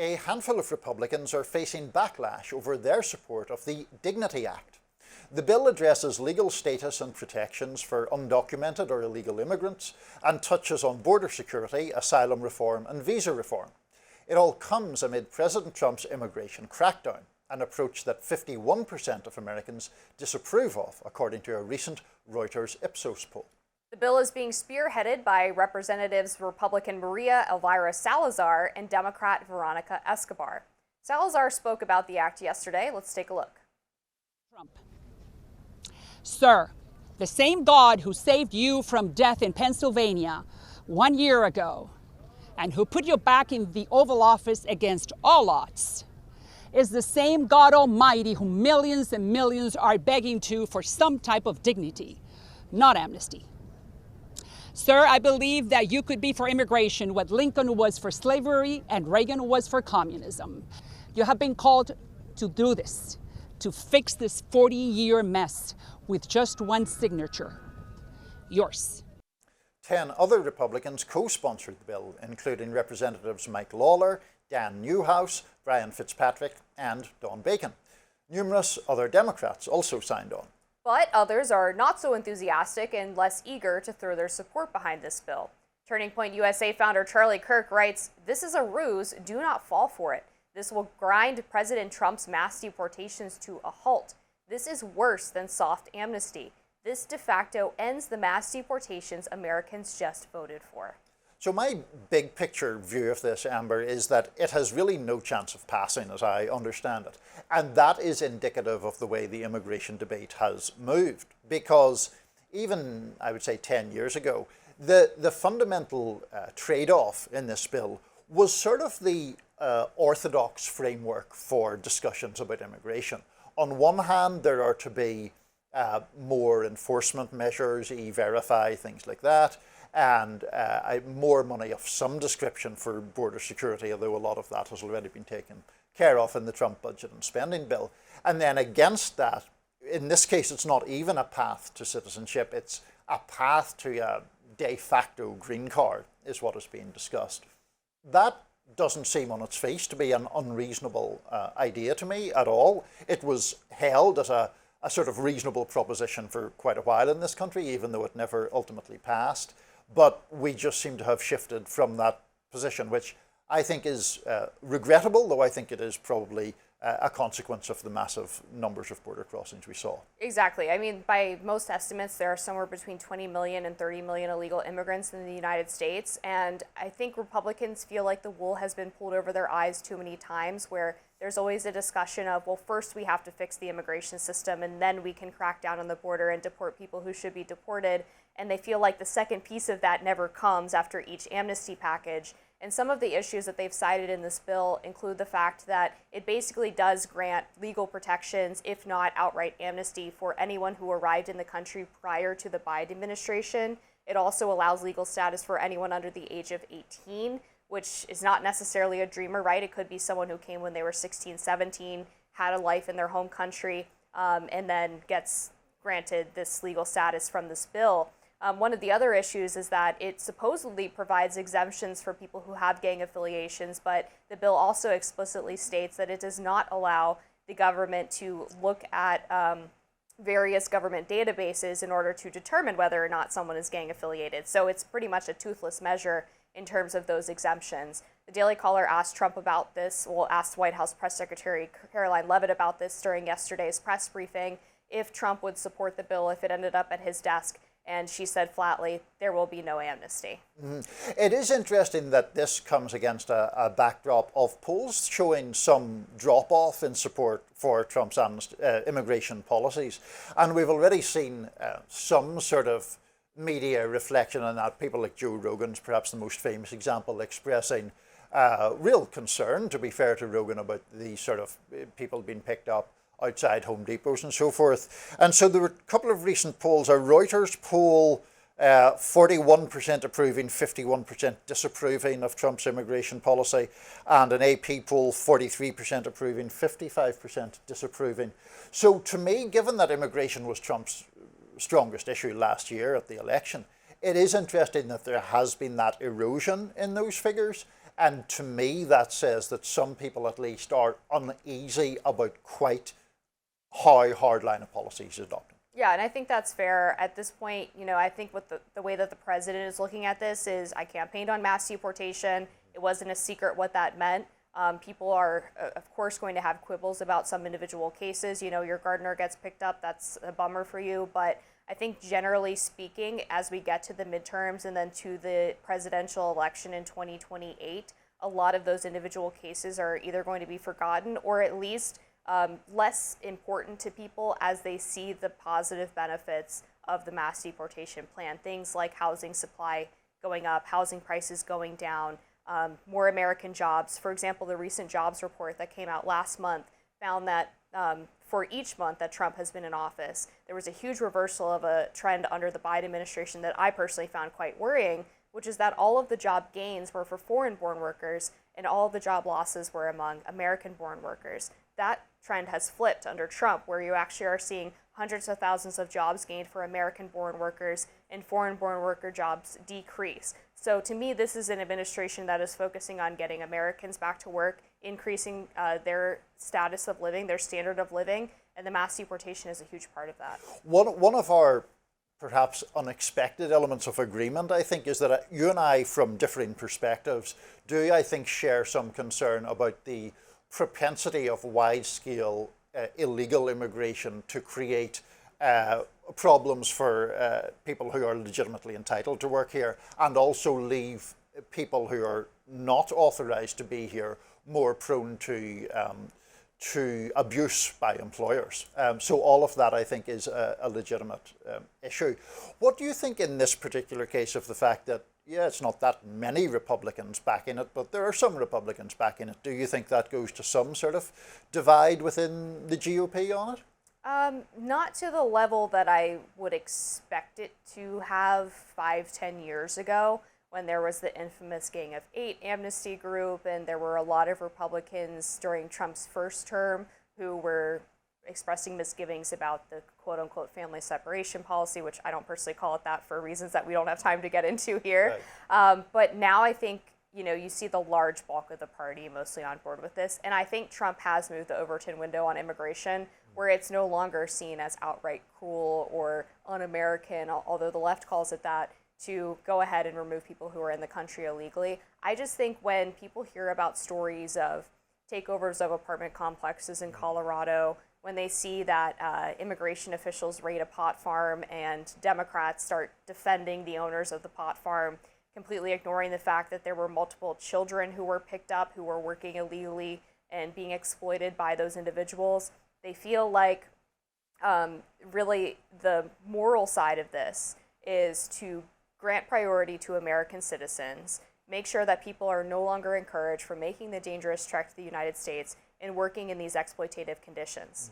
a handful of Republicans are facing backlash over their support of the Dignity Act. The bill addresses legal status and protections for undocumented or illegal immigrants and touches on border security, asylum reform and visa reform. It all comes amid President Trump's immigration crackdown, an approach that 51% of Americans disapprove of, according to a recent Reuters Ipsos poll. The bill is being spearheaded by Representatives Republican Maria Elvira Salazar and Democrat Veronica Escobar. Salazar spoke about the act yesterday. Let's take a look. Trump. Sir, the same God who saved you from death in Pennsylvania 1 year ago and who put you back in the Oval Office against all odds is the same God Almighty who millions and millions are begging to for some type of dignity, not amnesty. Sir, I believe that you could be for immigration what Lincoln was for slavery and Reagan was for communism. You have been called to do this, to fix this 40-year mess with just one signature, yours. 10 other Republicans co-sponsored the bill, including Representatives Mike Lawler, Dan Newhouse, Brian Fitzpatrick and Don Bacon. Numerous other Democrats also signed on. But others are not so enthusiastic and less eager to throw their support behind this bill. Turning Point USA founder Charlie Kirk writes, "This is a ruse, do not fall for it. This will grind President Trump's mass deportations to a halt. This is worse than soft amnesty. This de facto ends the mass deportations Americans just voted for." So my big picture view of this, Amber, is that it has really no chance of passing, as I understand it. And that is indicative of the way the immigration debate has moved. Because even, I would say, 10 years ago, the fundamental trade-off in this bill was sort of the orthodox framework for discussions about immigration. On one hand, there are to be more enforcement measures, e-verify, things like that, and more money of some description for border security, although a lot of that has already been taken care of in the Trump budget and spending bill. And then against that, in this case, it's not even a path to citizenship, it's a path to a de facto green card, is what is being discussed. That doesn't seem on its face to be an unreasonable idea to me at all. It was held as a sort of reasonable proposition for quite a while in this country, even though it never ultimately passed. But we just seem to have shifted from that position, which I think is regrettable, though I think it is probably a consequence of the massive numbers of border crossings we saw. Exactly. I mean, by most estimates, there are somewhere between 20 million and 30 million illegal immigrants in the United States. And I think Republicans feel like the wool has been pulled over their eyes too many times, where there's always a discussion of, well, first we have to fix the immigration system and then we can crack down on the border and deport people who should be deported. And they feel like the second piece of that never comes after each amnesty package. And some of the issues that they've cited in this bill include the fact that it basically does grant legal protections, if not outright amnesty, for anyone who arrived in the country prior to the Biden administration. It also allows legal status for anyone under the age of 18, which is not necessarily a dreamer, right? It could be someone who came when they were 16, 17, had a life in their home country, and then gets granted this legal status from this bill. One of the other issues is that it supposedly provides exemptions for people who have gang affiliations, but the bill also explicitly states that it does not allow the government to look at various government databases in order to determine whether or not someone is gang affiliated. So it's pretty much a toothless measure in terms of those exemptions. The Daily Caller asked Trump about this, asked White House Press Secretary Caroline Leavitt about this during yesterday's press briefing, if Trump would support the bill if it ended up at his desk. And she said flatly, there will be no amnesty. It is interesting that this comes against a backdrop of polls showing some drop-off in support for Trump's immigration policies. And we've already seen some sort of media reflection on that. People like Joe Rogan's perhaps the most famous example, expressing real concern, to be fair to Rogan, about the sort of people being picked up outside Home Depots and so forth. And so there were a couple of recent polls. A Reuters poll, 41% approving, 51% disapproving of Trump's immigration policy, and an AP poll, 43% approving, 55% disapproving. So to me, given that immigration was Trump's strongest issue last year at the election, it is interesting that there has been that erosion in those figures. And to me, that says that some people at least are uneasy about quite how hardline a policy is adopted. Yeah, and I think that's fair. At this point, I think with the way that the president is looking at this is, I campaigned on mass deportation. It wasn't a secret what that meant. People are, of course, going to have quibbles about some individual cases. Your gardener gets picked up, that's a bummer for you. But I think generally speaking, as we get to the midterms and then to the presidential election in 2028, a lot of those individual cases are either going to be forgotten or at least less important to people as they see the positive benefits of the mass deportation plan. Things like housing supply going up, housing prices going down, more American jobs. For example, the recent jobs report that came out last month found that for each month that Trump has been in office, there was a huge reversal of a trend under the Biden administration that I personally found quite worrying, which is that all of the job gains were for foreign-born workers and all of the job losses were among American-born workers. That trend has flipped under Trump, where you actually are seeing hundreds of thousands of jobs gained for American-born workers and foreign-born worker jobs decrease. So to me, this is an administration that is focusing on getting Americans back to work, increasing their status of living, their standard of living, and the mass deportation is a huge part of that. One of our perhaps unexpected elements of agreement, I think, is that you and I, from differing perspectives, do, I think, share some concern about the propensity of wide-scale illegal immigration to create problems for people who are legitimately entitled to work here, and also leave people who are not authorized to be here more prone to abuse by employers. So all of that, I think, is a legitimate issue. What do you think in this particular case of the fact that, yeah, it's not that many Republicans backing it, but there are some Republicans backing it? Do you think that goes to some sort of divide within the GOP on it? Not to the level that I would expect it to have 5-10 years ago, when there was the infamous Gang of Eight amnesty group, and there were a lot of Republicans during Trump's first term who were expressing misgivings about the quote-unquote family separation policy, which I don't personally call it that for reasons that we don't have time to get into here. Right. But now I think, you see the large bulk of the party mostly on board with this, and I think Trump has moved the Overton window on immigration, where it's no longer seen as outright cruel or un-American, although the left calls it that, to go ahead and remove people who are in the country illegally. I just think when people hear about stories of takeovers of apartment complexes in Colorado, when they see that immigration officials raid a pot farm and Democrats start defending the owners of the pot farm, completely ignoring the fact that there were multiple children who were picked up, who were working illegally and being exploited by those individuals, they feel like really the moral side of this is to grant priority to American citizens, make sure that people are no longer encouraged from making the dangerous trek to the United States and working in these exploitative conditions.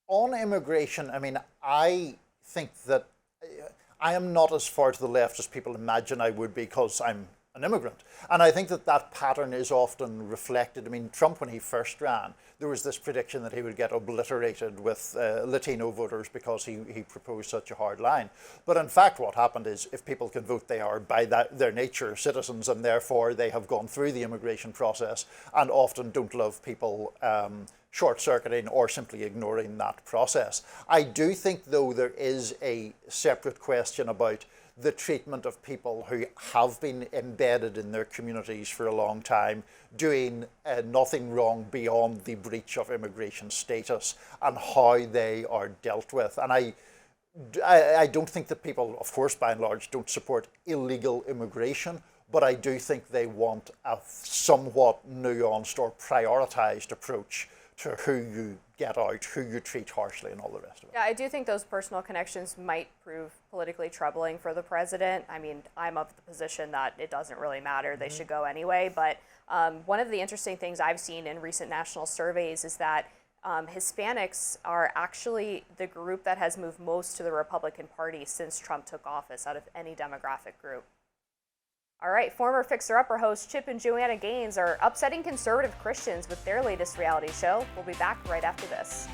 On immigration, I think that I am not as far to the left as people imagine I would be because I'm an immigrant. And I think that pattern is often reflected. Trump, when he first ran, there was this prediction that he would get obliterated with Latino voters because he proposed such a hard line. But in fact, what happened is, if people can vote, they are by their nature citizens, and therefore they have gone through the immigration process and often don't love people short-circuiting or simply ignoring that process. I do think, though, there is a separate question about the treatment of people who have been embedded in their communities for a long time, doing nothing wrong beyond the breach of immigration status, and how they are dealt with. And I don't think that people, of course, by and large, don't support illegal immigration, but I do think they want a somewhat nuanced or prioritized approach to who you get out, who you treat harshly, and all the rest of it. Yeah, I do think those personal connections might prove politically troubling for the president. I'm of the position that it doesn't really matter. They should go anyway. But one of the interesting things I've seen in recent national surveys is that Hispanics are actually the group that has moved most to the Republican Party since Trump took office out of any demographic group. All right, former Fixer Upper hosts Chip and Joanna Gaines are upsetting conservative Christians with their latest reality show. We'll be back right after this.